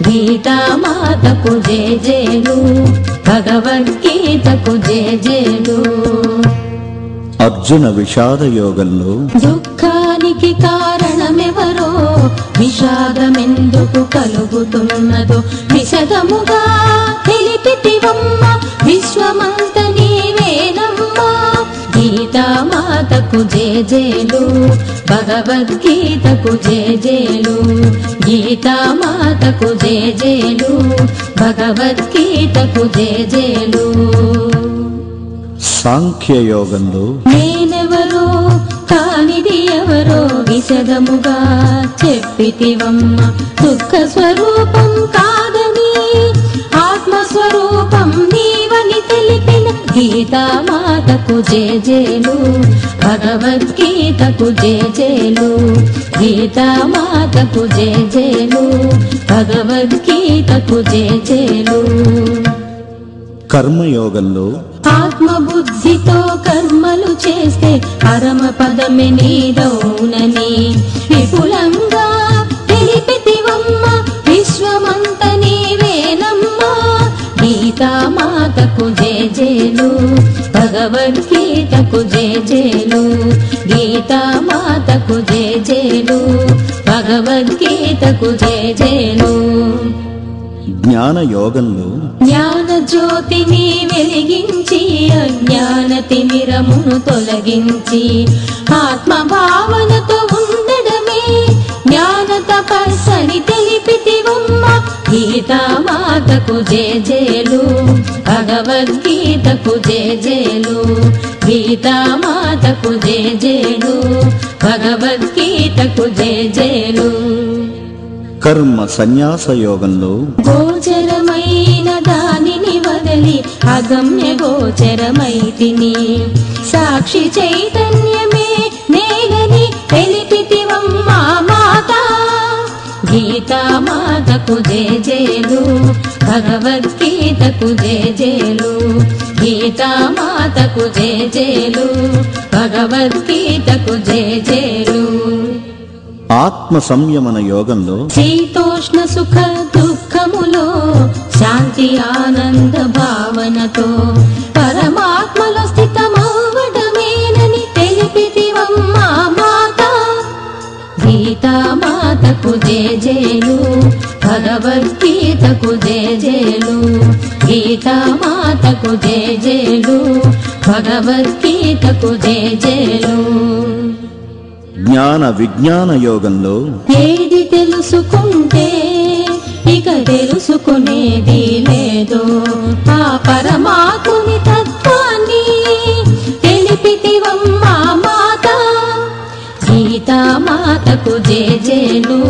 గీతామాతకు జేజేలు, భగవద్గీతకు జేజేలు. అర్జున విషాద యోగంలో దుఃఖానికి కారణమెవరో, విషాదమెందుకు కలుగుతున్నదో విశదముగా తెలిపితివమ్మ, విశ్వమంత నీవేనమ్మా. గీతామాతకు జేజేలు, భగవద్గీతకు జేజేలు. గీతామాతకు జేజేలు, భగవద్గీతకు జేజేలు. సాంఖ్యయోగంలో నేనెవరో కానిది ఎవరో విశదముగా చెప్పితివమ్మ, దుఃఖ స్వరూపం కాదని ఆత్మస్వరూపం నీవని తెలిపిన. గీతామాతకు జేజేలు, భగవద్గీతకు జేజేలు. గీతామాతకు జేజేలు, భగవద్గీతకు జేజేలు. కర్మయోగంలో ఆత్మబుద్ధితో కర్మలు చేస్తే పరమ పదమే నీదౌనని విపులంగా తెలిపితివమ్మ, విశ్వమంత నీవేనమ్మా. గీతామాతకు జేజేలు, భగవద్గీతకు జేజేలు. గీతామాతకు జేజేలు, భగవద్గీతకు జేజేలు. జ్ఞాన యోగంలో జ్ఞాన జ్యోతిని వెలిగించి అజ్ఞాన తిమిరమును తొలగించి ఆత్మభావనతో ఉండడమే జ్ఞాన తపస్సని తెలిపితివమ్మ. గీతామాతకు జేజేలు, భగవద్గీతకు జేజేలు. గీతామాతకు జేజేలు, భగవద్గీతకు జేజేలు. కర్మ సన్యాస యోగంలో గోచరమైన దానిని వదలి అగమ్య గోచరమైతిని, సాక్షి చైతన్యమే నేనని తెలిపితివమ్మా మాత. గీతామాతకు జేజేలు, భగవద్గీతకు జేజేలు. గీతామాతకు జేజేలు, భగవద్గీతకు జేజేలు. ఆత్మ సంయమన యోగంలో శీతోష్ణ సుఖ దుఃఖములో శాంతి ఆనంద భావనతో పరమాత్మలో స్థితమవ్వడమేనని తెలిపితివమ్మా మాత. గీతామాతకు జేజేలు, భగవద్గీతకు జేజేలు. గీతామాతకు జేజేలు, భగవద్గీతకు జేజేలు. జ్ఞాన విజ్ఞాన యోగంలో ఏది తెలుసుకుంటే ఇక తెలుసుకునేది లేదో ఆ పరమాత్ముని తత్వాన్ని తెలిపితివమ్మా మాత. గీతామాతకు జేజేలు,